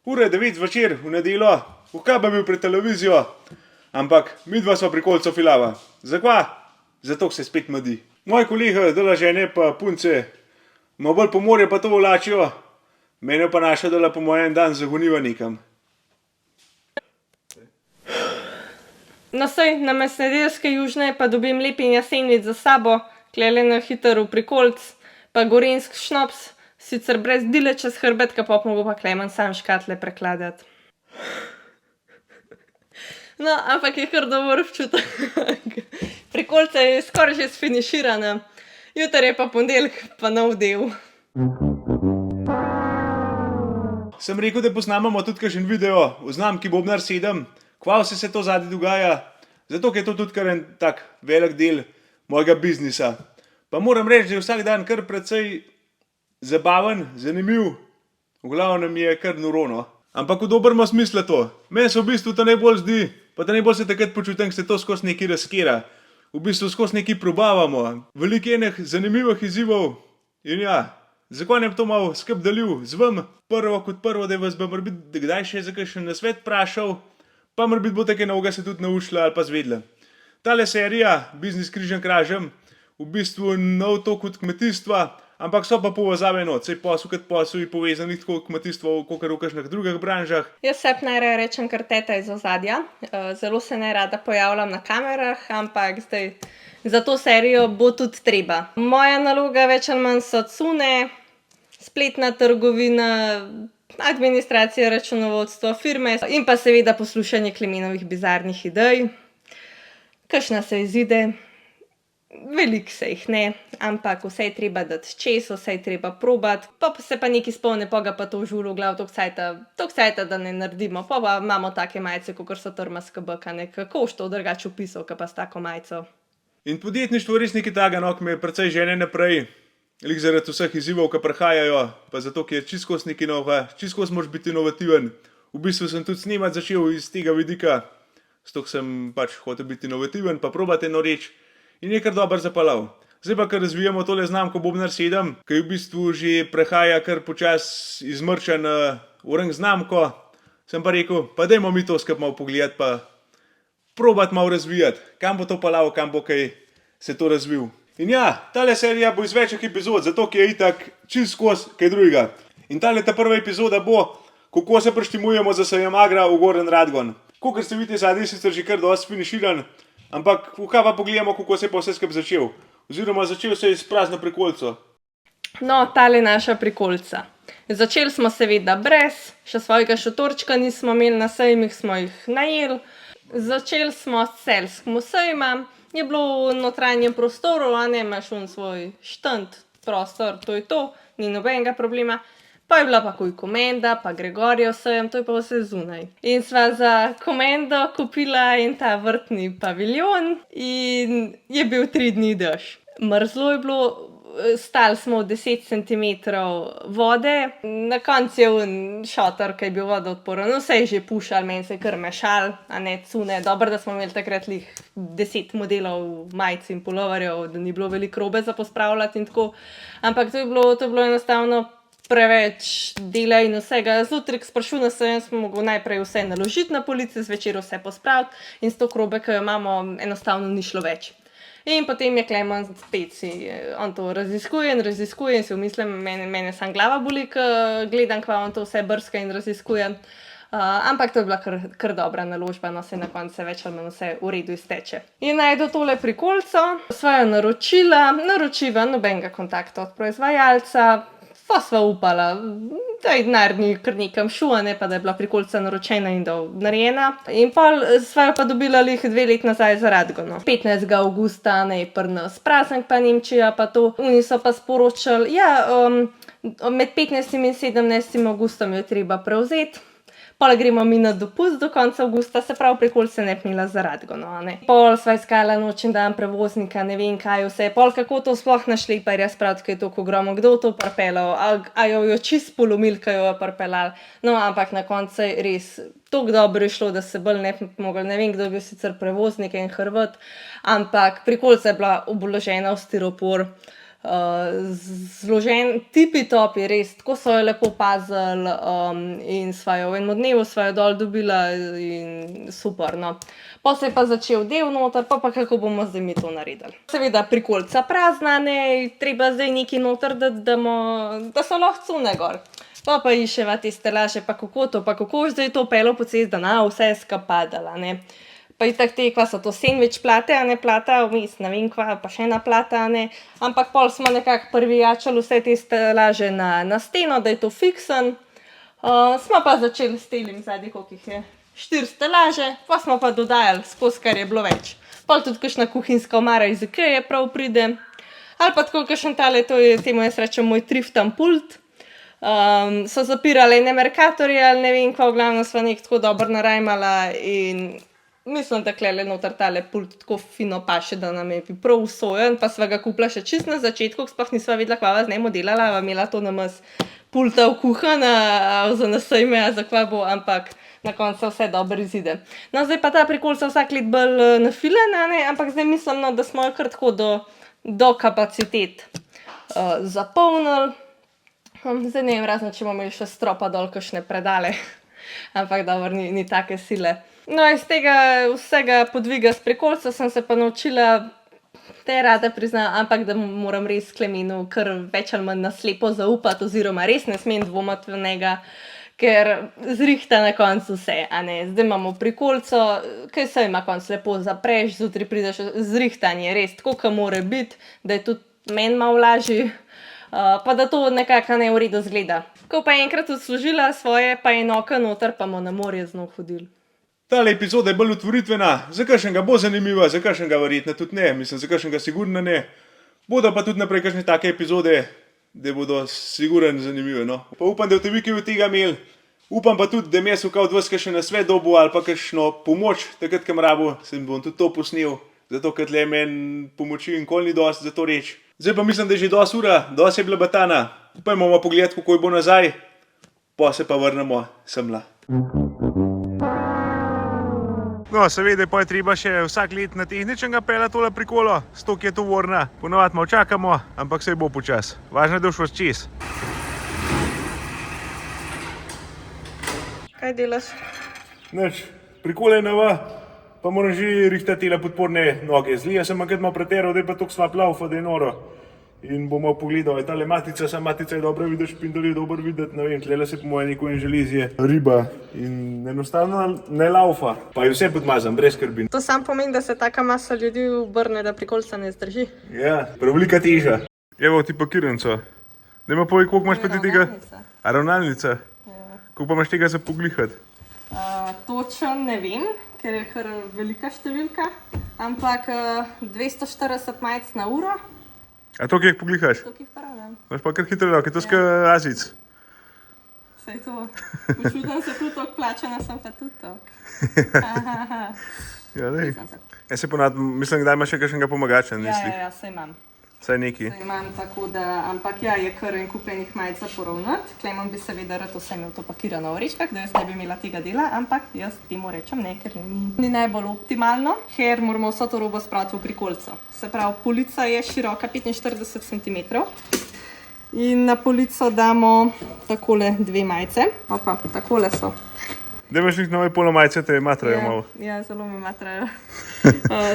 Ura je 9 zvečer v nedeljo, v kaj bi bil pred televizijo, ampak midva sva pri kolcu filava. Zakva? Zato se spet madi. Moji kolegi dela žene pa punce, malo bolj po morju pa to vlačijo, mene pa naša dela po mojem dan zagoniva nekam. No sej, namest nedeljske južne pa dobim lepin jasenvic za sabo, klele na hitro v prikolc, pa gorenjsk šnops, sicer brez dile čez hrbet, ka pop mogo pa Klemen sam škatle prekladati. No, ampak je kar dober občutek. Prikolca je skoraj že sfiniširana, jutri je pa ponedeljek, pa nov del. Sem rekel, da posnamemo tudi kakšen video o znamki Bobnar 7, kva vse se to zadnji dogaja, zato je to tudi kar en tak velik del mojega biznisa. Pa moram reči, da je vsak dan kar precej zabaven, zanimiv, v glavnem je kar norono. Ampak v dobrem smislu to. Meni se v bistvu to najbolj zdi, pa da najbolj se takrat počutim, ko se to skozi nekaj razkira. V bistvu skozi nekaj probavamo, veliko enih zanimivih izzivov in ja, zakaj ne bi to malo skrb delil z vam, prvo kot prvo, da vas bi morbiti kdaj še za kakšen nasvet vprašal, pa morbiti bo take novega se tudi naučila ali pa zvedla. Tale serija, Biznis križem kražem, v bistvu nov tok od kmetijstva, ampak so pa povezave not, sej posel kot posel je povezanih tako kmetijstvo, kakor v kakšnih drugih branžah. Jaz sebi najraje rečem kar teta iz ozadja, zelo se najrada pojavljam na kamerah, ampak zdaj za to serijo bo tudi treba. Moja naloga več ali manj so cune, spletna trgovina, administracija, računovodstvo, firme in pa seveda poslušanje Klemenovih bizarnih idej. Kakšna se izide, veliko se jih ne, ampak vse je treba dati čez, vse je treba probati, pa se pa nekaj spomne, pa ga pa to v žulu v glav toliko cajta, da ne naredimo, pa imamo take majice, kakor so trmaska baka, ne, kako boš to drugače opisal, ka pa s tako majico. In podjetništvo res nekaj takega, no, ki me precej žene naprej, lik zaradi vseh izzivov, ki prihajajo, pa zato, ker je čisto nekaj novega, čisto moraš biti inovativen. V bistvu sem tudi snemati začel iz tega vidika, zato sem pač hotel biti inovativen, pa probati eno reč in je kar dober zapalal. Zdaj pa, ker razvijamo tole znamko Bobnar 7, ki v bistvu že prehaja kar počas izmrča na orang znamko, sem pa rekel, pa dajmo mi to skupaj malo pogledati, pa probati malo razvijati, kam bo to palal, kam bo kaj se to razvil. In ja, tale serija bo iz večjih epizod, zato ki je itak čist skozi kaj drugega. In tale ta prva epizoda bo, kako se preštimujemo za sejem Agra v Gornji Radgoni. Kakor ste vidite, zadnji sicer že kar dosti finiširan, ampak v kaj pa pogledamo, kako se je pa vse skupaj začel. Oziroma začel se je s prazno prikolco. No, tale naša prikolca. Začeli smo seveda brez, še svojega šotorčka nismo imeli, na sejmih smo jih najeli. Začeli smo s celjskim sejmom, je bilo v notranjem prostoru, a ne, imaš svoj štand, prostor, to je to, ni nobenega problema. Pa je bila pa kuj Komenda, pa Gregorjev sejem, to je pa vse zunaj. In sva za Komendo kupila en ta vrtni paviljon in je bil 3 dni dež. Mrzlo je bilo, stali smo 10 centimetrov vode, na koncu je šotor, ki je bil vodoodporen, no vse je že pušal, meni se je kar mešal, a ne cune, dobro, da smo imeli takrat lih 10 modelov majic in puloverjev, da ni bilo veliko robe za pospravljati in tako, ampak to je bilo enostavno preveč dela in vsega. Zjutraj, ko sprašujem na sejem, smo mogli najprej vse naložiti na police, zvečer vse pospraviti in s to robe, ki jo imamo, enostavno ni šlo več. In potem je Klemen spet on to raziskuje in si mislim, mene sam glava boli, ko gledam, kva on to vse brska in raziskuje. Ampak to je bila kar dobra naložba, no se na koncu več ali manj vse v redu izteče. In najdu tole prikolco, sva jo naročiva nobenega kontakta od proizvajalca, pa sva upala, da je denar ni kar nekam šel, ne, pa da je bila prikolca naročena in narejena. In pol sva jo pa dobila lih 2 leti nazaj za Radgono. 15. avgusta, ne, pri nas praznik pa Nemčija pa to. Oni so pa sporočali, ja, med 15. in 17. avgustom jo je treba prevzeti. Pol gremo mi na dopust do konca avgusta, se pravi prikolce ne bi imela za Radgono, a ne. Pol sva iskala noč in dan prevoznika, ne vem kaj vse, pol kako to sploh našli, pa je res prav, ker je toliko ogromno, kdo to pripeljal, a jo čist polomil, ko jo je pripeljal. No, ampak na koncu je res toliko dobro je šlo, da se bolj ne bi mogli, ne vem, kdo je bil sicer prevoznik in Hrvat, ampak prikolca je bila obložena v stiropor. zložen, tipi-topi, res, tako so jo lepo pazili in sva jo v enem dnevu sva jo dol dobila in super, no. Pa se je pa začel del noter, pa kako bomo zdaj mi to naredili. Seveda prikolica prazna, ne, treba zdaj nekaj noter dati, da so lahko cune gor. Pa iščeva te stelaže, pa kako zdaj to pelo po cesti, da vse je skapadala, ne. Pa itak te, kva so to sendvič plate, a ne plata, vmes, ne vem kva, pa še ena plata, a ne. Ampak pol smo nekako privijačali vse te stelaže na steno, da je to fiksen. Smo pa začeli s telim zadnji, koliko jih je, 4 stelaže, pa smo pa dodajali skozi, kar je bilo več. Pol tudi kakšna kuhinjska omara iz Ikeje prav pride. Ali pa tako kakšen tale, temu jaz rečem moj triftan pult. So zapirali ene Mercatorje ali ne vem kva, v glavnem sva nekaj tako dobro narajmala in mislim, da klele noter tale pult tako fino paše, da nam je prav usojen, pa sva ga kupila še čist na začetku, sploh nisva vedela, kva z njemu delala, va imela to namaz pulta v kuhana, za na sejme, za kva bo, ampak na koncu vse dobro izide. No, zdaj pa ta prikolica vsak let bolj nafilana, ne, ampak zdaj mislim, no, da smo jo kar tako do kapacitet zapolnili. Zdaj ne vem, razen če bomo imeli še stropa dol kakšne predale, ampak dobro, ni take sile. No, iz tega vsega podviga s prikolico sem se pa naučila, te rada priznam, ampak da moram res Klemenu kar več ali manj na slepo zaupati, oziroma res ne smem dvomiti v njega, ker zrihta na koncu vse, a ne. Zdaj imamo prikolico, kaj se ima konc lepo zapreš, zjutraj prideš, zrihtanje res, tako kot mora biti, da je tudi meni malo lažje. Pa da to nekako ne v redu zgleda. Ko pa je enkrat odslužila svoje, pa je noka noter, pa bomo na morje z njo hodili. Tale epizoda je bolj otvoritvena, za kakšnega bo zanimiva, za kakšnega verjetno tudi ne, mislim, za kakšnega sigurno ne. Bodo pa tudi naprej kakšne take epizode, da bodo sigurno zanimive, no. Pa upam, da boste vi kaj od tega imeli, upam pa tudi, da mi jaz od vas kakšen nasvet dobil ali pa kakšno pomoč, takrat, ko rabu, sem bom tudi to posnel, zato ker tle meni pomoči in kol ni dosti za to reči. Zdaj pa mislim, da je že dosti ura, dosti je bila batana. Upajmo pogledati, kako bo nazaj, pa se pa vrnemo semla. No, seveda pa je treba še vsak let na tehničnega pela tole prikolo, 100 je tovorna. Ponovadi malo čakamo, ampak sej bo počas. Važno je, da šlo čez. Kaj delaš? Nič, prikole je nova, pa moram že rihtati tele podporne noge. Zlija sem enkrat malo preteral, da je pa toliko slab laufa, da je noro. In bomo pogledali, tale matica, matica je dobro videti, špindel je dobro videti, ne vem, tlele se po moje neko en železje, riba in enostavno ne laufa. Pa je vse podmazan, brez skrbi. To sam pomeni, da se taka masa ljudi obrne, da prikolica ne zdrži. Ja, prevelika teža. Evo ti pakirnico. Daj mi povej, koliko imaš pa ti tega? A ravnalnica? Ja. Koliko pa imaš tega za poglihati? Točen ne vem, ker je kar velika številka, ampak 240 majic na uro. A to, ki jih poglihaš? To, ki jih paradam. Imaš pa kar hitro roke, to ska azic. Saj to. Počutam se tudi toliko plačana, sem pa tudi toliko. Ja, dej. Ja, se ponad, mislim, da imaš še kakšnega pomagača, misli? Ja, saj imam. Saj neki. Saj imam, tako da, ampak ja, je kar en kupenih majic za poravnati. Klemen bi seveda rad vse imel to pakirano v vrečkah, da jaz ne bi imela tega dela, ampak jaz temu rečem ne, ker ni najbolj optimalno, ker moramo vso to robo spraviti v prikolico. Se pravi, polica je široka 45 cm in na polico damo takole 2 majice. Opa, takole so. Da imaš njih nove polomajce, te matrajo malo. Ja, zelo me matrajo.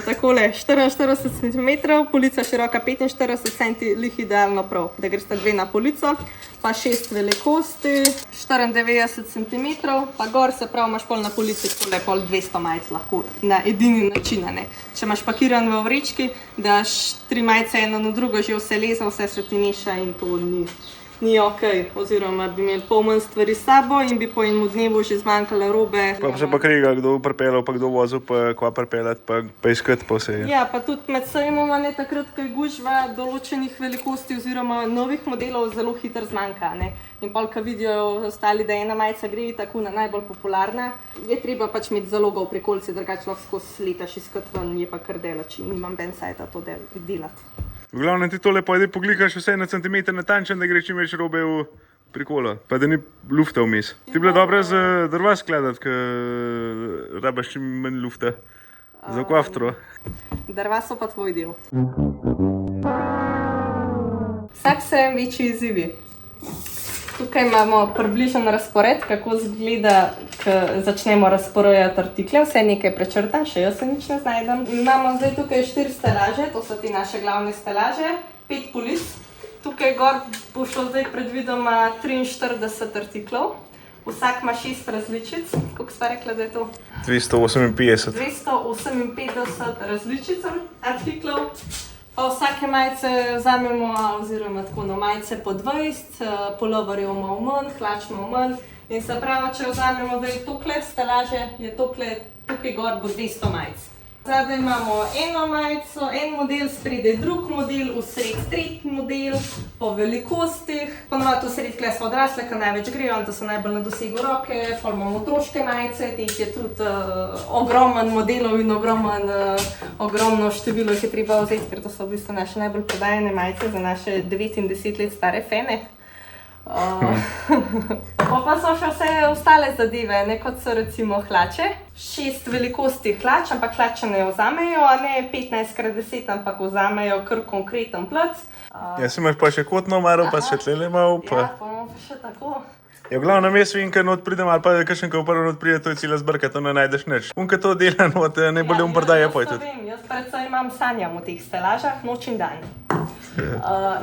Takole, 44 cm, polica široka 45 cm, lih idealno prav, da greste 2 na polico, pa 6 velikosti, 94 cm, pa gor se prav imaš pol na polici, takole pol 200 majic lahko, na edini način, ne. Če imaš pakiran v vrečki, daš 3 majice eno na drugo, že vse leza, vse se ti meša in to ni okej, oziroma bi imeli pol manj stvari s sabo in bi po enem dnevu že zmanjkalo robe. Pa se pa kriga, kdo bo pripeljal, pa kdo vozil, pa kva pripeljati, pa iskati pa vse. Ja, pa tudi med sejmoma ne takrat, ko je gužva določenih velikosti oziroma novih modelov zelo hitro zmanjka, ne. In pol, ko vidijo ostali, da ena majica gre tako na najbolj popularna, je treba pač imeti zalogo v prikolici, drugače lahko skozi letaš iskati ven, je pa kar delač in nimam ben sajta to delati. V glavnem ti tole pojde poglihaš vse na centimeter natančen, da gre čim več robe v prikolo, pa da ni lufta vmes. Ti bila dobra za drva skladati, ker rabaš čim manj lufta za kvaftro. Drva so pa tvoj del. vsak se večji izzivi. Tukaj imamo približen razpored, kako izgleda, ko začnemo razporejati artikle. Vse nekaj prečrtam, še jaz se nič ne znajdem. Imamo zdaj tukaj 4 stelaže, to so te naše glavne stelaže, 5 polic. Tukaj gor bo šlo zdaj predvidoma 43 artiklov. Vsak ima 6 različic. Koliko sva rekla, da je to? 258. 258 različic artiklov. Pa vsake majice vzamemo, oziroma tako, no, majice po 20, puloverjev malo manj, hlač malo manj. In se pravi, če vzamemo zdaj tokle stelaže, je tukaj gor bo 200 majic. Zadaj imamo eno majico, en model, spredaj drug model, vsred tretji model, po velikostih. Ponovadi vsred tukaj so odrasle, ker največ grejo, to so najbolj na dosegu roke. Pol imamo otroške majice, teh je tudi ogromen modelov in ogromno število jih je treba vzeti, ker to so v bistvu naše najbolj prodajane majice za naše 9 in 10 let stare fene. Pa so še vse ostale zadeve, ne, kot so recimo hlače. 6 velikosti hlač, ampak hlače ne vzamejo, ne 15x10, ampak vzamejo kar konkreten plac. Ja, si imaš pa še kotno omaro, pa še tlele malo. Ja, pa imamo pa še tako. Ja, v glavnem jaz vem, kad not pridem, ali pa kakšen, ko prvo not pride, to je cela zbrka, to ne najdeš nič. Unka to dela, not ne bolje prodaja pojtet. Jaz to vem, jaz predvsem imam sanjam v teh stelažah, noč in dan.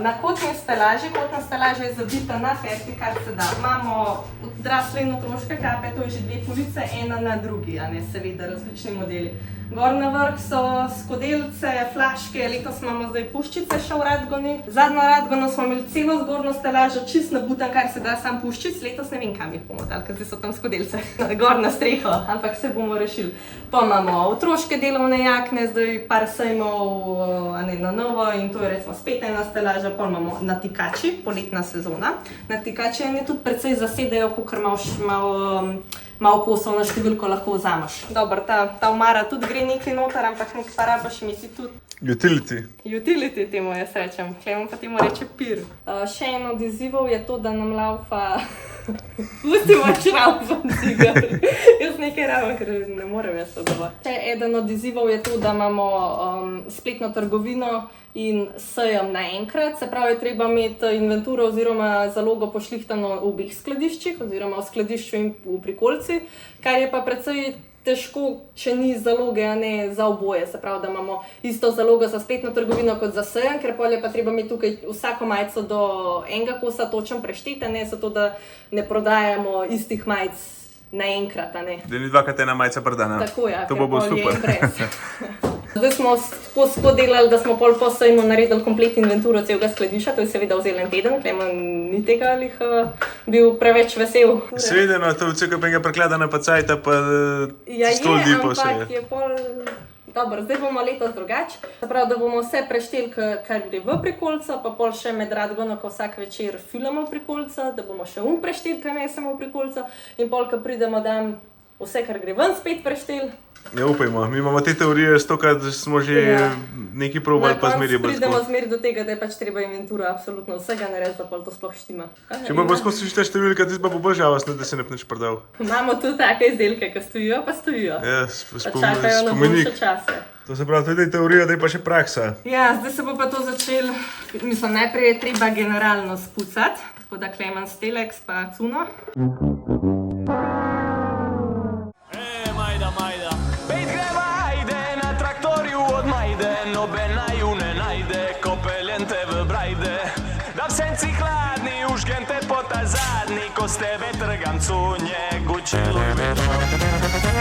Na kotni stelaži, kotna stelaža je zabita na ferti, kar se da. Imamo odrasle in otroške kape, to je že 2 police, ena na drugi, a ne, seveda različni modeli. Gor na vrh so skodelice, flaške, letos imamo zdaj puščice še v Radgoni. Zadnjo Radgono smo imeli celo zgornjo stelažo, čist nabutan, kar se da sam puščic, letos ne vem, kam jih bomo dali, ker zdaj so tam skodelice. Gor na streho, ampak se bomo rešili. Pa imamo otroške delovne jakne, zdaj par sejmov na novo in to je recimo spet ena stelaža, pa imamo natikači, poletna sezona. Natikači tudi precej zasedajo, kakor malo kosov na številko lahko vzameš. Dobro, ta omara tudi gre nekaj noter, ampak nekaj pa rabaš imeti tudi Utility. Utility temu jaz rečem, Klemen pa temu reče pir. Še en od izzivov je to, da nam laufa pustimo šravfan cigar. Jaz nekaj rabim, ker ne morem jaz to dovolj. Še eden od izzivov je to, da imamo spletno trgovino in sejem naenkrat. Se pravi, treba imeti inventuro oziroma zalogo pošlihtano v obeh skladiščih, oziroma v skladišču in v prikolici, kar je pa precej težko, če ni zaloge, a ne za oboje. Se pravi, da imamo isto zalogo za spletno trgovino kot za sejem, ker pol je pa treba imeti tukaj vsako majico do enega kosa točen preštet, ne, zato da ne prodajamo istih majic naenkrat, a ne. Da ni dvakrat ena majica prodana. Tako ja, to bo super. Zdaj smo tako delali, da smo pol po sejmu naredili komplet inventuro celega skladišča, to je seveda vzel en teden, Klemen ni tega bil preveč vesel. Seveda, no, to vse, ko pa ga preklada na pacajta, pa ja, 100 ljudi po vse. Ampak je pol... Dobro, zdaj bomo letos drugače. Se pravi, da bomo vse prešteli, kar gre v prikolico, pa pol še med Radgono, ko vsak večer filamo v prikolico, da bomo še prešteli, kar nesemo v prikolico, in pol, ko pridemo, da vse, kar gre ven, spet prešteli. Ja, upajmo. Mi imamo te teorije, stokrat smo že nekaj probali, pa zmeri je bolj pridemo zmeri do tega, da je pač treba inventuro absolutno vsega narediti, da pol to sploh štima. Če bo skozi šte številka, ti pa bo bolj žalostno, da se ne bi nič prodal. Imamo tudi take izdelke, ki stojijo, pa stojijo. Ja, čakajo na boljše čase. To se pravi, tudi teorija, da je pa še praksa. Ja, zdaj se bo pa to začelo, mislim, najprej je treba generalno spucati, tako da Klemen Steleks pa Cuno. Nobena ju ne najde, ko peljem te v brajde. Da v senci hladni, užgem te po ta zadnji, ko s tebe trgam cunje, gučilo me to.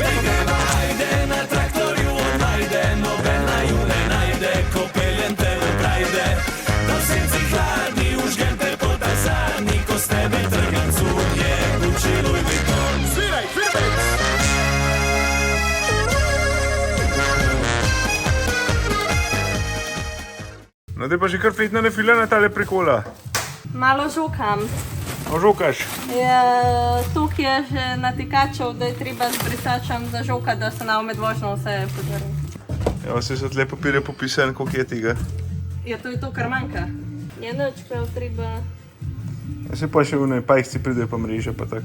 Peljem ajde, na traktorju odnajde, nobena ju ne najde, ko peljem te v brajde. Da v senci hladni, užgem te po ta zadnji, ko s tebe trgam cunje, gučilo me to. Sviraj, firmec! No, te pa že kar fitno ne fila na tale prikola. Malo žokam. Žokaš? Ja, tukaj je že natikačev, da je treba z brisačem zažokati, da se nam med vožnjo vse podari. Ja, vse so tle papirje popisane, koliko je tega. Ja, to je to, kar manjka. Je nič, prav treba... Ja, se pa še v pajkci pridejo pa mreže pa tak.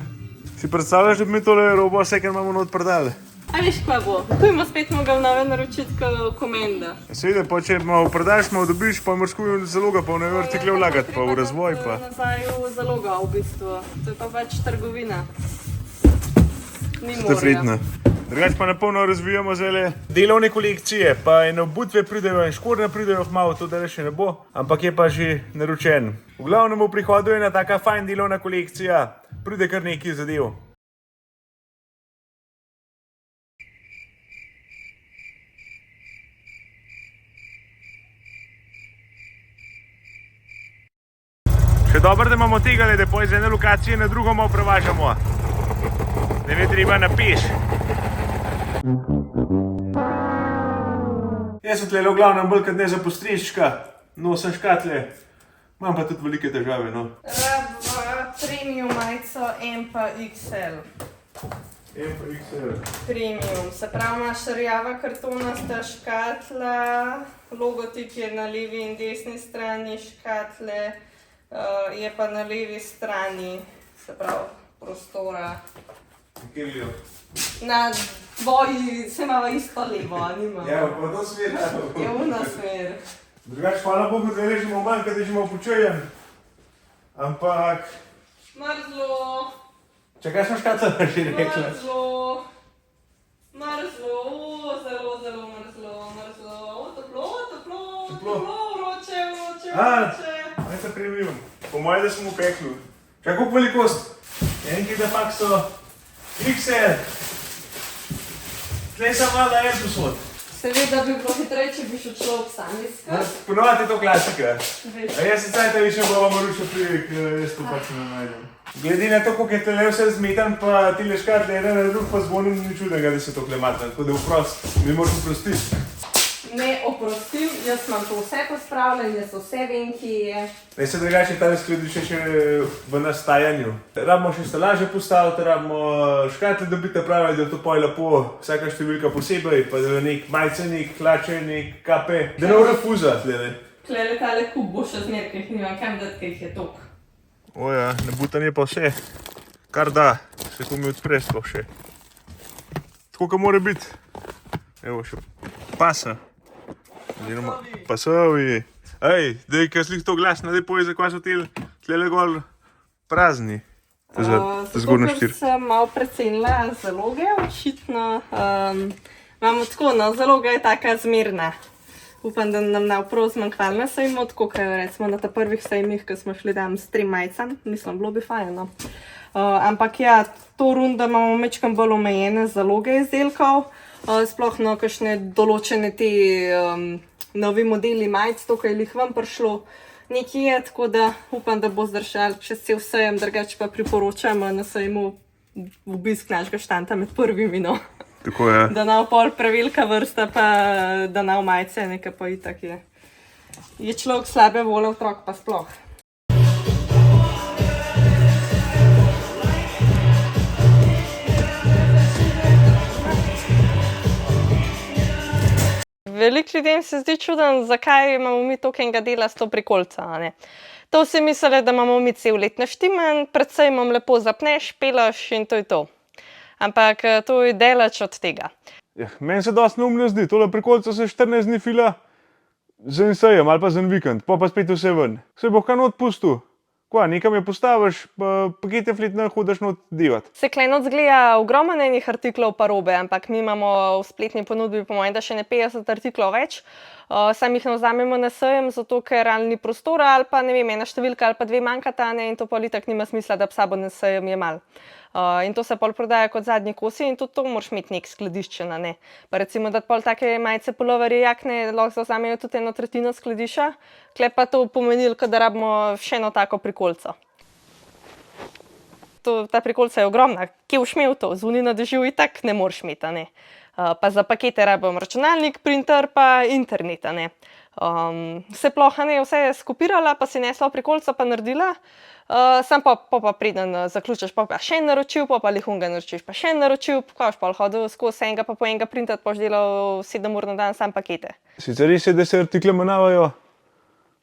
Si predstavljaš, da bi mi tole robo vse, kar imamo not prodali? A veš, kva bo? Kujmo spet mogel nove naročiti komenda. Seveda, pa če malo prodaš, malo dobiš, pa moraš kuj zaloga, pa v nove artikle vlagati, pa v razvoj. Pa. Nazaj v zalogo v bistvu. To je pa pač trgovina. Ni To je fritno. Drugač pa napolno razvijamo zdaj delovne kolekcije, pa eno butve pridejo in škorne pridejo malo, to da še ne bo, ampak je pa že naročen. V glavnem v prihodu je ena taka fajn delovna kolekcija, pride kar nekaj zadev. Še dobro, da imamo tega, da po iz ene lokacije na drugo malo prevažamo. Ne ve treba na peš. Jaz sem tlele v glavnem bolj kot ne za postrička, nosim škatle, imam pa tudi velike težave, no. Rab premium majico M pa XL. M pa XL. Premium, se pravi imaš rjava kartonasta škatla, logotip je na levi in desni strani škatle, je pa na levi strani, se pravi prostora. Kje je? Na dvoji se imamo isto levo, nima. Ja, pa to smer. Je v nas smer. Drugač, hvala Bogu, da ležimo manj, kad ležimo počujem. Ampak... Mrzlo, Čakaj, smo škatla že rekla. mrzlo, mrzlo, zelo, zelo mrzlo, toplo, vroče, Ajde premium. Po moje, da sem v peklu. Čakaj, koliko velikost? Enki da pak so XL. Tlej sem malo da jaz posod. Seveda bi bilo hitreje, če bi šel človek sam iskat. Ponovati je to klasika. Veš. A jaz se cajta više bova moruča prije, jaz to pač ne najdem. Glede na to, koliko je tele vse zmetan, pa tile škatle eden na drug, pa zvonim ni čudega, da se to klematne. Tako da vprost, mi moraš oprostiti. Ne oprostim, jaz imam to vse pospravljeno, jaz vse vem, ki je. Ne se drugače tale skladišče še v nastajanju. Rabimo še stelaže postaviti, rabimo škatle dobiti, pravi, da je to poj lepo, vsaka številka posebej, pa da je nek majcenik, hlače, nek kape. Da ne ura fuza tlele. Tlele tale kup bo še zmer, ker jih nimam kam dati, ker jih je tok. Oja, nabutanje pa vse. Kar da, se ko mi odpreš pa še. Tako, ka mora biti. Evo še pasa. Oziroma pasovi. Ej, daj, kaj slih to glasno, daj povej, zakaj so tlele gor prazni. Zato, ker sem malo precenila zaloge, očitno. Imamo tako, no, zaloga je taka zmerna. Upam, da nam ne bo prav zmanjkvalo na sejmu, tako kot recimo na ta prvih sejmih, ko smo šli tam s 3 majicami, mislim, bilo bi fajn, no. Ampak ja, to rundo imamo mečkam bolj omejene zaloge izdelkov, sploh no, kakšne določene te novi modeli majic, to, kaj jih vam prišlo nekaj je, tako da upam, da bo zdržal čez cel sejem, drugače pa priporočam na sejmu obisk našega štanta med prvimi, no. Tako je. Da nav pol prevelika vrsta, pa da nav majice, nekaj pa itak je. Je človek slabe volje, otrok pa sploh. Veliko ljudem se zdi čuden, zakaj imamo mi toliko enega dela s to prikolico, a ne. To si mislili, da imamo mi cel let naštiman, pred sejmom lepo zapneš, pelaš in to je to. Ampak to je daleč od tega. Ja, meni se dosti neumno zdi, tole prikolico se 14 dni fila za en sejem ali pa za en vikend, pa spet vse ven. Se bo kaj not pustil. Kva, nekam je postaviš, pa pakete fletne hodiš not devat. Se klenot zgleda ogromno enih artiklov pa robe, ampak mi imamo v spletni ponudbi po mojem, da še ne 50 artiklov več. Sam jih ne vzamemo na sejem, zato ker ali ni prostora ali pa ne vem, ena številka ali pa dve manjkata, ne, in to pol itak nima smisla, da sabo na sejem jemal. In to se pol prodaja kot zadnji kosi in tudi to moraš imeti nek skladiščena, ne. Pa recimo, da pol take majice, puloverje, jakne lahko zavzamejo tudi 1/3 skladišča, tle pa to pomenilo, da rabimo še eno tako prikolico. Ta prikolica je ogromna, kje boš imel to, zunaj na dežju itak ne moreš imeti, a ne. Pa za pakete rabim računalnik, printer pa internet, a ne. Se ploha ne, vse je skopirala, pa si nesla v prikolico pa naredila. Sam pa preden zaključiš, pa še en naročil, pa lihunga naročiš, pa še en naročil, pa boš pol hodil skozi enega pa po enega printati, pa boš delal 7 ur na dan sam pakete. Sicer res je, da se artikle menjavajo,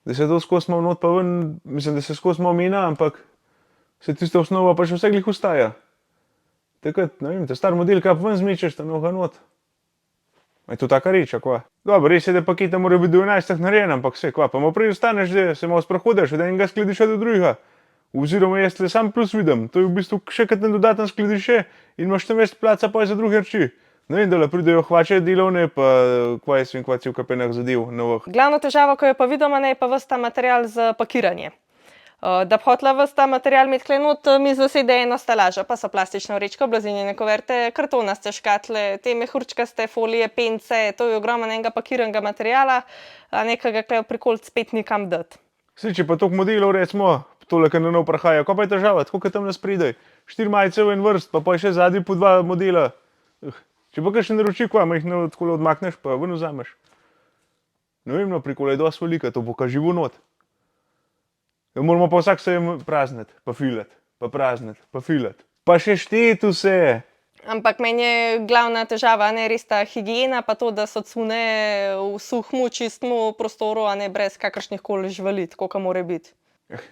da se to skozi malo not pa ven, mislim, da se skozi malo menja, ampak se tista osnova pa še vse glih ostaja. takrat, ne vem, ta star model, kaj ven zmečeš, tam noga not. Je to taka reč, kva? Dobro, res je, da paketa mora biti do 11 narejen, ampak se, kva, pa malo prej ostaneš, da se malo sprehodeš, od enega skladišča do drugega. Oziroma jaz le sam plus vidim, to je v bistvu še kot en dodaten skladišče in imaš tam več placa pa za druge reči. Ne vem, da pridejo hvače delovne, pa kva jaz vem, kva cel kapenah zadev novih. Glavna težava, ko jo pa vidimo, je pa ves ta material za pakiranje. Da bi hotela ves ta material imeti klenut, mi zasede eno stelažo, pa so plastična vrečka, blazinjene koverte, kartonaste škatle, te mehurčkaste folije, pence, to je ogromno enega pakiranega materiala, a nekega klejo prikolic spet nikam dati. Saj, če pa toliko modelov, recimo, tole, kar na nov prahaja, kaj pa je težava, tako kot tam nas pridej. 4 majice v en vrst, pa je še zadnji po 2 modela. Če pa kakšen naroči, kva, jih tako odmakneš, pa ven vzameš. Ne vem, no, prikola je dosti velika, to bo ka živo not. Moramo pa vsak sejem prazniti, pa filat, pa prazniti, pa filat. Pa še šteti vse. Ampak meni je glavna težava, ne res ta higiena, pa to, da so cune v suhmu, čistmu prostoru, a ne brez kakršnih koli živali, tako kot mora biti.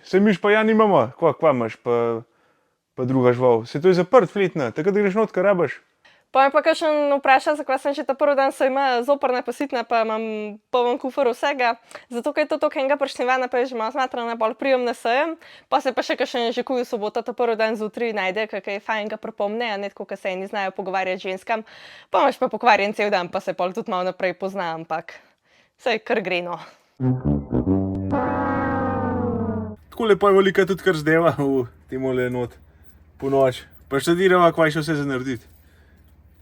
Saj miš pa ja nimamo, kva imaš, pa druga žival. Saj to je zaprt fletna, takrat greš not, kar rabaš. Pa me pa kakšen vpraša, zakaj sem že ta prvi dan sejma zoprna pa sitna, pa imam poln kufer vsega. Zato, ker je to toliko enega pršnjevana, pa je že malo smatrana, bolj prijem na sejem. Pa se pa še kakšen že kuj v soboto, ta prvi dan zjutraj najde, kaj je fajn ga pripomne, a ne tako, ker se eni znajo pogovarjati ženskam. Pa imaš pa pokvarjen cel dan, pa se pol tudi malo naprej pozna, ampak saj kar gre, no. Tako lepo je velika tudi kar zdeva v temole not po noč. Pa študirava, kva je še vse za narediti.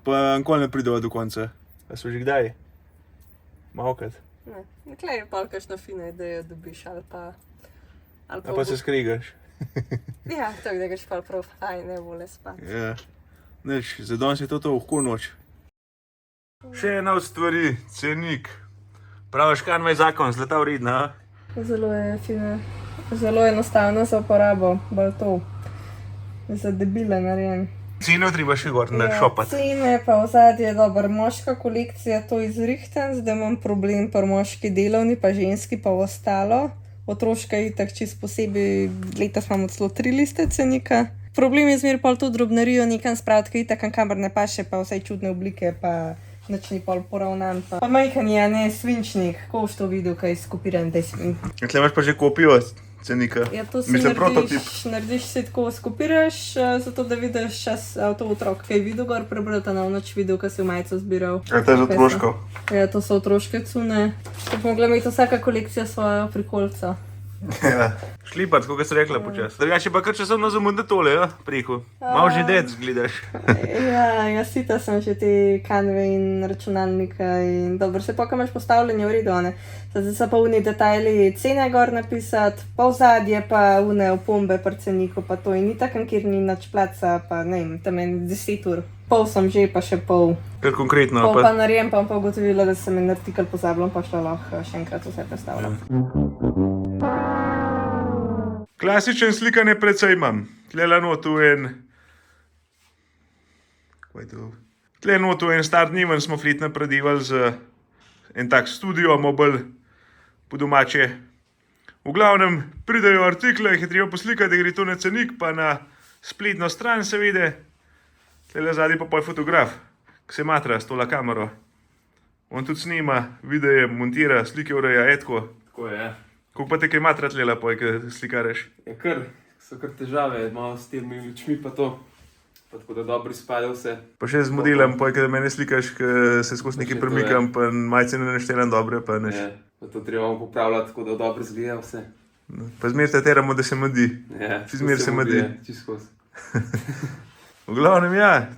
Pa nikoli ne prideva do konca. A so že kdaj? Malokrat. Ne, nekaj je pol kakšna fina ideja dobiš, ali pa... A pa se skregaš. Ja, tako da greš pol prav fajn, ne vole spati. Ja. Nič, za danes je to lahko noč. Še ena od stvari, cenik. Praviš, kaj je zakon, zlata vredna, a? Zelo je fina, zelo enostavno za uporabo, bolj to. Za debile narejen. Ceno treba še gor našopati. Cene pa v zadnji je dobra moška kolekcija, to izrihten, zdaj imam problem pri moški delovni, pa ženski pa ostalo. Otroška je itak čist posebej, letos imamo celo 3 liste cenika. Problem je zmer pol to drobnarijo nekam spraviti, ker itak kamor ne paše, pa vsaj čudne oblike, pa nič ni pol poravnan. Pa majhen je, ne, svinčnik, ko boš to videl, kaj skopiran, da je Tle imaš pa že kopijo cenika. Ja, to si Mislim, prototip. narediš si tako, skopiraš, zato da vidiš čas to otrok, kaj je videl gor, prebrata na noč videl, kaj si v majico zbiral. A to je za otroško? Ja, to so otroške cune. Tako mogla imeti vsaka kolekcija svojo prikolico. Ja. Šlipat, kako si rekla počas. Drugače pa kar časovno zamudne tole, ja, preko. Malo že dec gledaš. Ja, jaz sita sem že te kanve in računalnika in dobro, se pa, ko imaš postavljanje v redu, ne. Zdaj so pa oni detajli cene gor napisati, pa v zadje, pa une opombe pri ceniku, pa to in ni takem, kjer ni nič placa, pa ne vem, tam je 10 ur. Pol sem že, pa še pol. Kar konkretno. Pol pa narejem, pa ugotovila, da sem en artikel pozabila, pa šla lahko še enkrat vse predstavljam. Klasičen slikanje precej imam. Tle notu en... Kaj je to? Tle notu en star dneven smo fletno predevali z en tak studio, mobil po domače. V glavnem pridejo artikle, jih je treba poslikati, da gre to na cenik, pa na spletno stran seveda. Tle zadnji pa je fotograf, ki se matra s tole kamero. On tudi snima, videe, montira, slike ureja, etko. Tako je, ja. Kako pa te kaj matra tlela, ko slikareš? Ja, so kar težave, malo s temi lučmi pa to. Pa tako da dobro izpade vse. Pa še z modelom, da mene slikaš, ko se skozi nekaj premikam, pa majce ne naštelam dobre, pa neš. Ja, pa to treba popravljati, tako da dobro izgleda vse. Pa zmer te teramo, da se madi. Ja, zmer se madi. Čisto skozi. V glavnem, ja.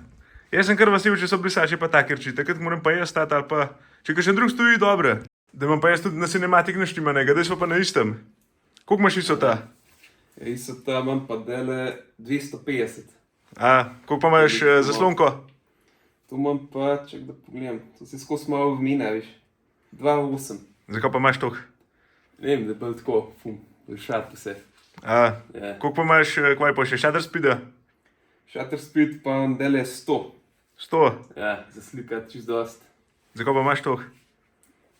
Jaz sem kar vesel, če so brisači pa takerči. Takrat moram pa jaz stati ali pa, če kakšen drug stoji, dobro. Da imam pa jaz tudi na cinematik naštimanega, da smo pa na istem. Koliko imaš ISO-ta? Ja, ISO-ta imam pa dele 250. Koliko pa imaš zaslonko? Tu imam pa, ček da pogledam, to se skozi malo vmina, viš. 2,8. Zakaj pa imaš toliko? Ne vem, da je bolj tako, šat vse. Ja. Koliko pa imaš, kaj pa še, shutter speeda? Shutter speed pa dele 100. 100? Ja, za slikati čist dost. Zakaj pa imaš toliko?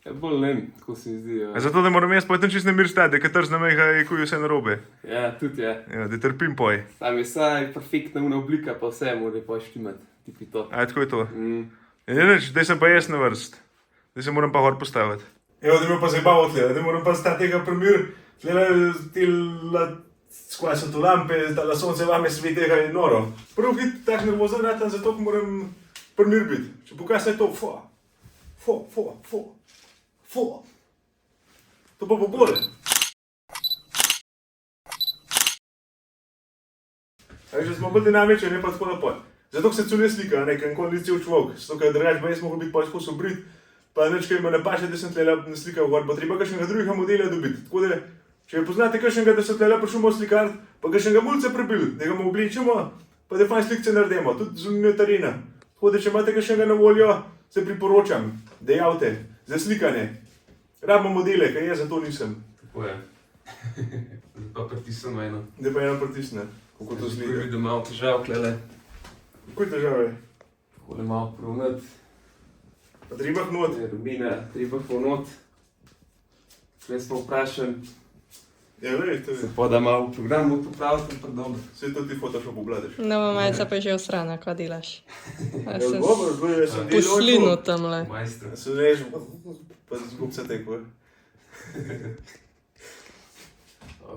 Ja, bolj ne vem, tako se mi zdi. Zato, da moram jaz potem čist nemir stati, da trzna meha je kuj vse narobe. Ja, tudi je. Ja, da trpim poj. Tam je vsaj perfektna una oblika, pa vse mora pa štimati. Tipi to. A, tako je to. Ja, nič, daj sem pa jaz na vrst. Daj se moram pa gor postaviti. Evo, da me pa zabavo tle, da moram pa stati tega primir, tle skvaj so tu lampe, da sonce vame svetega je noro. Prvo hit tak nervozen ratam, zato moram primir biti. Če pokaj se je to, To pa bo bolje. Že smo bolj dinamični, ne pa tako napoj. Zato se cune slika, nekaj kondicij v človek. Zato, ker drugač pa jaz mogo biti pa izkus obrit, pa nič, kaj ima ne paše, da sem tlela naslikal gor, pa treba kakšnega drugega modela dobiti. Tako da, če poznate kakšnega, da so tlela prišel slikar, pa kakšnega mulca prebil, da ga mu oblečemo, pa da fajn slikce naredimo, tudi zunanje terena. Tako da, če imate kakšnega na voljo, se priporočam, da javte, za slikanje. Rabimo modele, kaj jaz za to nisem. Tako je. Da pa pritisnemo eno. Da pa eno pritisne, kako to slika. Vidim malo težav, klele. Kaj težave? Takole malo provnati. Pa treba hnot. Rubina, treba ponot. Tukaj smo vprašali. Ja, lej, to je. Se pa da malo v programu popraviti, ampak dobro. Vse to ti Photoshop obladaš. Nova majica pa je že usrana, kva delaš? Ja, dobro, zdaj jaz sem delal Poslino tamle. Majster. Se veš, pa zgub se teko.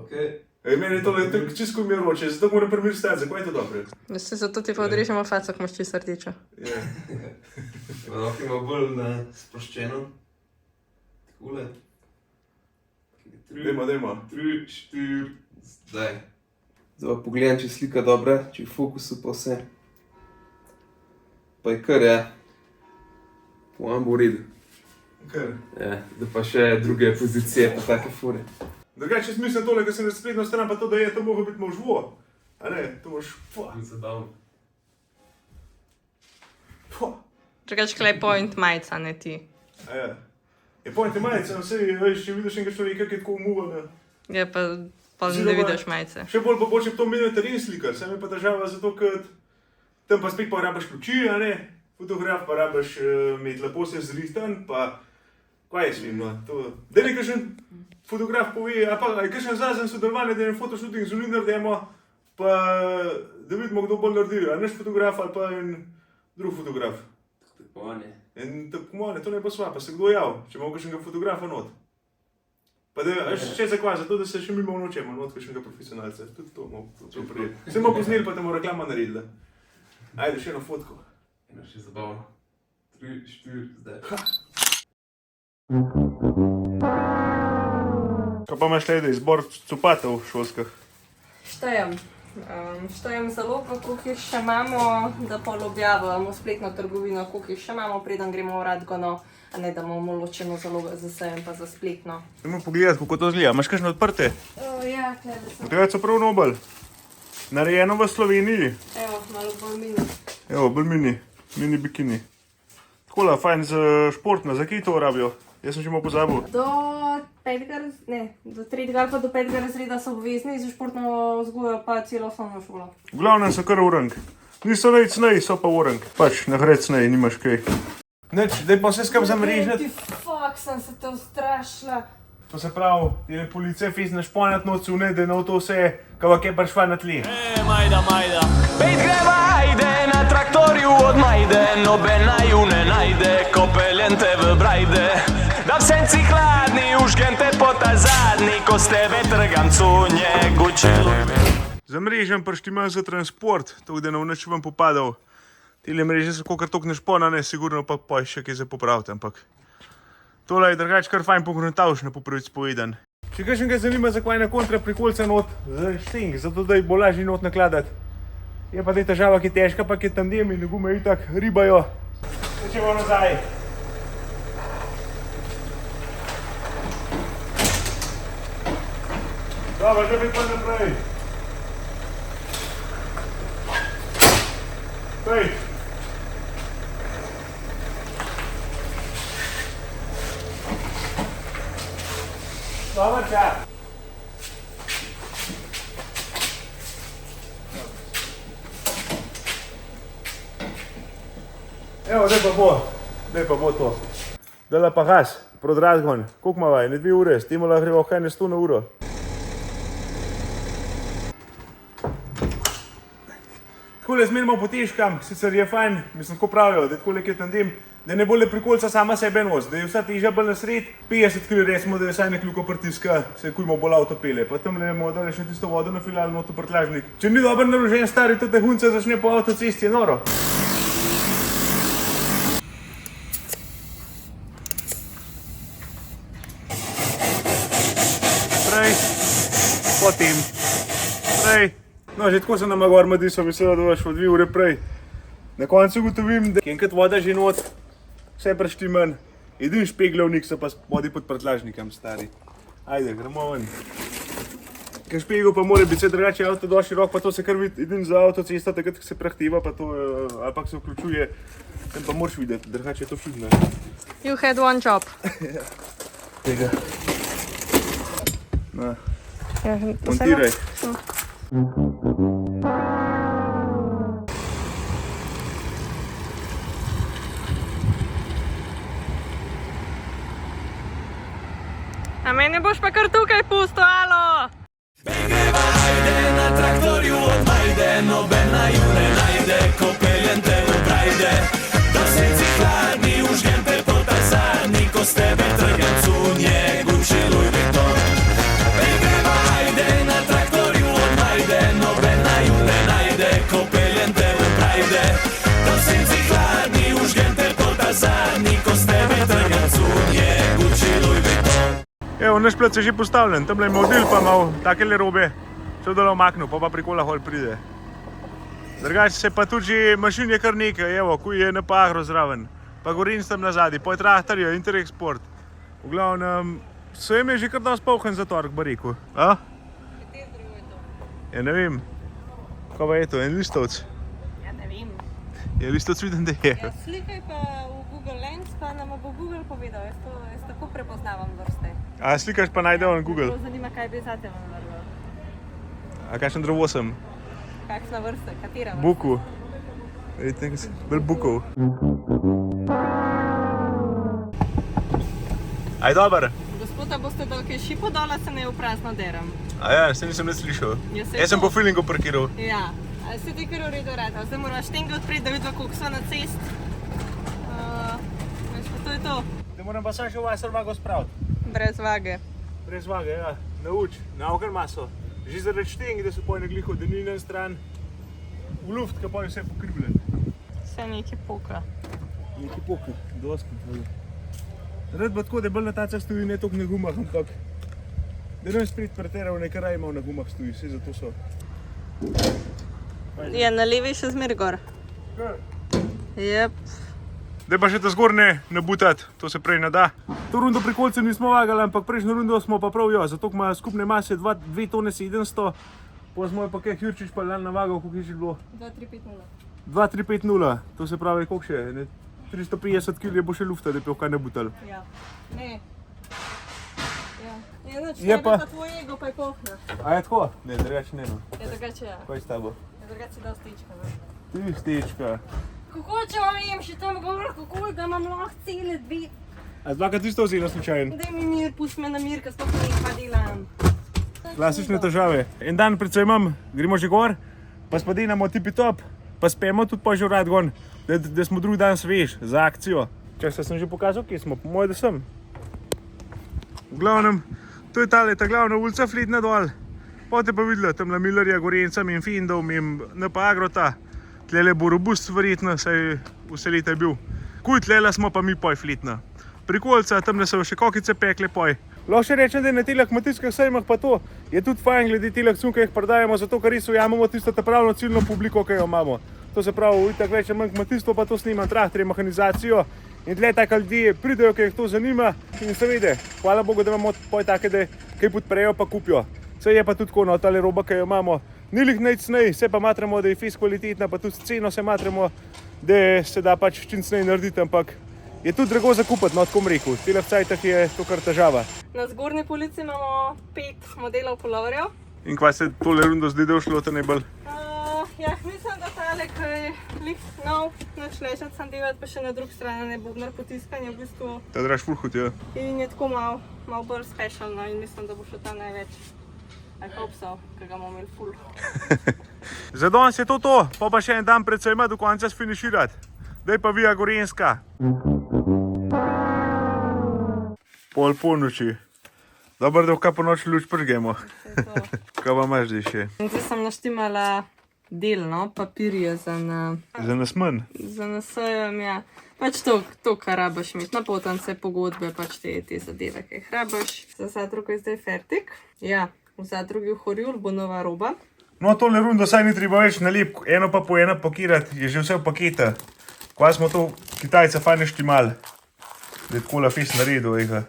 Okej. Meni je to čisto mi roče, zato moram primir stati, zakaj je to dobro? Veste, zato ti pa odrežemo faco, ko imaš čisto rdečo. Ja. Lahko ima bolj na sproščeno. Takole. Dajmo. 3, 4, zdaj. Zdaj pa pogledam, če je slika dobra, če je v fokusu pa vse. Pa je kar, ja. Po vam bo v redu. Kar? Ja, da pa še druge pozicije pa take fure. Drugače, jaz mislim tole, ker sem na spletno stran, pa to, da je to moglo biti malo živo. A ne, to moš, Ni zabavno. Drugač, klej point majica, ne ti. A ja. Je pojte majice, no sej, veš, če vidiš enega človeka, ki je tako umuvan. Je pa ne vidiš majice. Še bolj pa bo, če bi to imel teren slikar, sem je pa država zato, ker tam pa spet pa rabaš luči, a ne? Fotograf pa rabaš imeti lepo se zrihtan, pa kaj jaz vem, no, to... Da ne kakšen fotograf pove, a pa je kakšen zazen sodelovanje, da je en fotoshooting z unim naredimo, pa da vidimo, kdo bolj naredi, a naš fotograf ali pa en drug fotograf. Tekmovanje. In tekmovanje, to ne bo sva, pa se kdo jav, če imamo kakšnega fotografa not. Pa da, še zakva, zato da se še mimo nočemo not kakšnega profesionalca, tudi to bomo prijeti. Se bomo pozneli, pa te bomo reklama naredila. Ajde, še eno fotko. Eno še zabavno. 3, 4, zdaj. Kaj pa imaš tede, izbor copatov šolskih? Štejem. Štejem zalogo, koliko jih še imamo, da pa objavimo spletno trgovino, koliko jih še imamo, preden gremo v Radgono, a ne da imamo ločeno zalogo za sejem pa za spletno. Dajmo pogledati, kako to zgleda. Imaš kakšne odprte? Ja, kaj da sem. Odgledati so prav nobel. Narejeno v Sloveniji. Evo, malo bolj mini. Evo, bolj mini bikini. Takola, fajn za športno, za kaj to rabijo? Jaz sem že malo pozabil. Do 3. ali pa do 5. razreda so obvezni, za športno vzgojo pa celo osnovno šolo. V glavnem so kar urank. Niso najcnej, so pa urank. Pač, nahrecnej, nimaš kaj. Neč, daj pa vse skap zamrežiti. Fuck, sem se te ustrašila. To se pravi, je policija fizna šponat nocu, ne, da je na to vse, kava je prišla na tli. Majda. Pet greva, ajde, na traktorju od Majde, nobena ju ne najde, ko peljem te v Brajde. Da v senci hladni, užgem te po ta zadnji, ko s tebe trgam cunje, gučilo. Zamrežem prištima za transport, tako da ne v nič vam popadal. Tile mreže so kakor toliko nešponane, sigurno pa še kaj za popraviti, ampak... Tole je drugač kar fajn pogruntavšno po pravic povedan. Če kakšnega zanima, zakaj na kontra prikolca not za šteng, zato da jih bo lažje not nakladati. Je pa tej težava, ki je težka, pa ki je tandem in gume itak ribajo. Tečemo nazaj. Dobro, že bi pa naprej. Pej. Dobar čas. Evo, zdaj pa bo to. Dala pa gas. Prodradgon, koliko ima vaj, ne 2 ure, s tem lahko gremo kaj ne 100 na uro. Takole zmerimo potežkam, sicer je fajn, mislim, tako pravijo, da je tako nekaj tandem, da ne bo le prikolica sama sebe nos, da je vsa teža bolj na sred, 50 kg recimo, da je vsaj nekoliko pritiska, se kujmo bolj avto pele, pa tam bomo dali še tisto vodo na filal not v prtljažnik. Če ni dobro naložen stari, tudi hunca začne po avtocesti, je noro. Prej, potem, prej. No, že tako se nama gor madi, so mislila, da boš 2 ure prej. Na koncu ugotovim, da enkrat voda že not, vse preštiman, edin špeglovnik so pa vodi pod prtljažnikom stari. Ajde, gremo ven. Ker špegel pa mora biti drugače avto dovolj širok, pa to se kar vidi edin za avtocesto, takrat se prehteva, pa to, ali pa se vključuje, tam pa moraš videti, drugače je to čudno. You had one job. Tega. Na, Ja, montiraj. A mene boš pa kar tukaj pustil, alo? Begneva, ajde, na traktorju odmajde, nobena ju ne najde, ko peljem te v brajde. Da senci hladni, užgem te po ta zadnji, ko s tebe trgam cunje, Gucci, Louis Vuitton. Begneva, ajde, na traktorju odmajde, nobena ju ne najde, ko peljem te v brajde. Da senci hladni, užgem te po ta zadnji, ko s tebe trgam cunje, Gucci, Louis Vuitton. Evo, naš plac je že postavljen, tamle je model pa malo takele robe, se dole omaknil, pa prikola hol pride. Drugače se pa tudi že mašin je kar nekaj, evo, kuj je NP Agro zraven, pa Gorenc tam nazadi, pa je traktorja, Interexport. V glavnem, Sem je že kar dosti polhen za torek, bi rekel. A? Ja, ne vem. Kaj pa je to, en listovc? Ja, ne vem. Je listovc vidim, da je. Ja, slikaj pa v Google Lens, pa nam bo Google povedal, jaz tako prepoznavam vrste. A slikaš pa najde on Google. Zelo zanima, kaj bi zate vam vrlo. A kakšen drevo sem? Kakšna vrsta, katera vrsta? Buku. Vidite, bolj bukov. Aj, dober. Gospoda, boste dal kaj šipo dol, se ne v prazno deram. A ja, se nisem ne slišal. Ja, saj Jaz sem to. po feelingu parkiral. Ja, a se ti kar v redu rada. Zdaj moraš štenge odpreti, da vidva, koliko so na cest. Veš, pa to je to. Da moram pa samo še vasar vago spraviti. Brez vage. Brez vage, ja. Nauč, naukar maso. Že zaradi štengi, da so pojne gliho, da ni na stran v luft, ki pa je vse pokrivljen. Vse nekaj poka. Neki poka, dosti. Rad pa tako, da bolj na tacah stoji, ne toliko na gumah, ampak da ne sprit preteral, nekaj raj imel na gumah stoji, vse zato so. Ja, na levi še zmer gor. Jep. Daj pa še ta zgornje nabutati, to se prej ne da. To rundo pri kolcem nismo vagali, ampak prejšnjo rundo smo pa prav, zato ima skupne mase 2 tone 700, pa smo jo pa kaj Hjurčič pa lan navagal, koliko je že bilo? 2350. 2350, to se pravi, koliko še? Ne? 350 kg bo še lufta, da bi jo kaj nabutal. Ja. Ne. Ja. Ja, noč, Je je pa- pa tvoj ego pa je pohna. A je tako? Ne, drugače ne no. Ja, drugače ja. Kaj je s tabo? Ja, drugače si dal stečka. Ti stečka. Kako če vam jem še tam gor, kako ga imam lahko cele 2? A dvakrat isto vzela slučajen? Daj mi mir, pusti me na mir, ker sploh ne pa delam. Klasične težave. En dan predvsem imam, gremo že gor, pa spadinamo tipi top, pa spemo tudi pa že v Radgon, da smo drugi dan svež za akcijo. Čak sem že pokazal, kje smo, po moje, da sem. V glavnem, to je ta glavna ulica Fletna dol. Potem pa videla tam Millerja, Gorencem in Findom in NP Agrota. Tlele bo robust verjetno, saj vse leta je bil. Kuj tlele smo pa mi poj Fletna. Prikolca, tam so še kokice pekle poj. Lahko še rečem, da je na teh kmetijskih sejmah pa to je tudi fajn glede teh cun, ki jih prodajamo, zato ker res ujamemo tisto pravno ciljno publiko, ki jo imamo. To se pravi, itak več ali manj kmetijstvo pa to snima, traktorje, mehanizacijo in tle taka ljudje pridejo, ki jih to zanima in seveda, hvala Bogu, da imamo poj take, da kaj podprejo pa kupijo. Saj je pa tudi tako, no, tale roba, ki jo imamo, ni lih najcnej, se pa matramo, da je fis kvalitetna, pa tudi ceno se matramo, da se da pač čim cnej narediti, ampak je tudi drago zakupiti, no, tako bom rekel. V teh cajtah je to kar težava. Na zgornji polici imamo 5 modelov puloverjev. In kva se tole rundo zdaj, da je šlo to najbolj? Ja, mislim, da tale tale, ki je lih nov, noč ležati sam delati, pa še na drugi strani ne bobnar potiskanje v bistvu. Ta draž fulhut, ja. In je tako malo bolj special, no, in mislim, da bo šlo ta največ. I hope so, ker ga bomo imeli ful. Za danes je to, pa še en dan predvsem ima do konca sfiniširati. Daj pa Via Gorenjska. Pol polnoči. Dobro, da kaj po noči luč pržgemo. Kaj pa imaš zdaj še? Zdaj sem naštimala del, no, papirje za Za nas manj. nasejem, ja. Pač to, kar rabaš imeti, napotance, pogodbe, pač te zadeve, ki jih rabaš. Za zadrugo je zdaj fertik. Ja, v zadrugi v Horjul bo nova roba. No, tole rundo saj ni treba več nalepk, eno pa po eno pakirati, je že vse v paketa. Kva smo to Kitajca fajn štimal, da je tako lafis naredil, ega.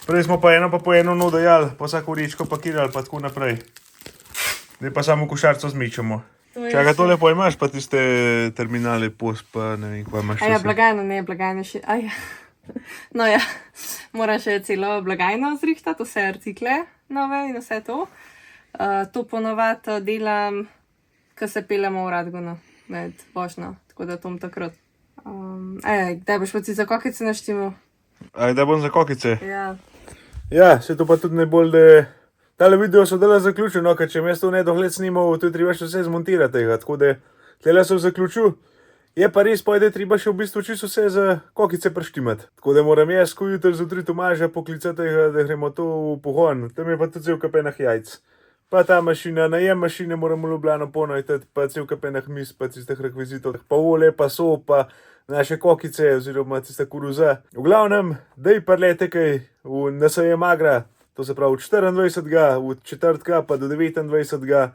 Prej smo pa eno no dajali, pa vsako vrečko pakirali, pa tako naprej. Zdaj pa samo košarco zmečemo. Čakaj, tole pa imaš pa tiste terminale post, pa ne vem, kva imaš še. Aja, blagajno še, aja. No ja, moram še celo blagajno zrihtati, vse artikle nove in vse to. To ponovadi delam, ko se peljemo v Radgonu med vožnjo, tako da to bom takrat. Kdaj boš pa ti za kokice naštimal? Da bom za kokice? Ja. Ja, se to pa tudi najbolj, da tale video so dela zaključil, no, ker če jaz to ne dogled snimal, to je treba še vse zmontirati tega, tako da tele sem zaključil. Je pa res, pa je treba še v bistvu čisto vse za kokice preštimati. Tako da moram jaz, ko jutri zjutraj Tomaža poklicati, da gremo to v pogon. Tam je pa tudi cel kapenah jajc. Pa ta mašina, najem mašine moramo v Ljubljano ponajtati, pa cel kapenah mis, pa tistih rekvizitov, pa olje, pa so, pa naše kokice, oziroma tista koruza. V glavnem, daj parlete kaj v nasejem Agra, to se pravi od 24. od četrtka pa do 29.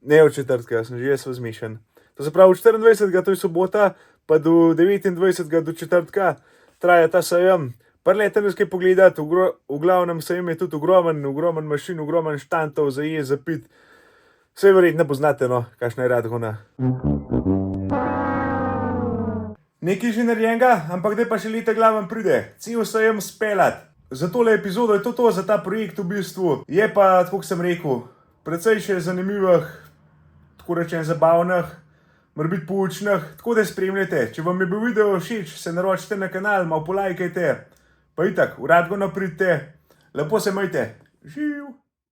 Ne od četrtka, sem že jaz vzmešan. To se pravi od 24. to je sobota, pa do 29. do četrtka traja ta sejem. Parlete nas kaj pogledati, v glavnem sejem je tudi ogromen mašin, ogromen štantov za jez, za pit. Vse verjetno poznate, no, kakšna je Radgona. Nekaj že narejenega, ampak zdaj pa še leta glaven pride. Cel sejem spelat. Za tole epizodo je to za ta projekt v bistvu. Je pa, tako kot sem rekel, precej še zanimivih, tako rečem zabavnih, mora biti poučnih, tako da spremljajte. Če vam je bil video všeč, se naročite na kanal, malo polajkajte. Pa itak, v Radgono pridite, lepo se majte. Živ!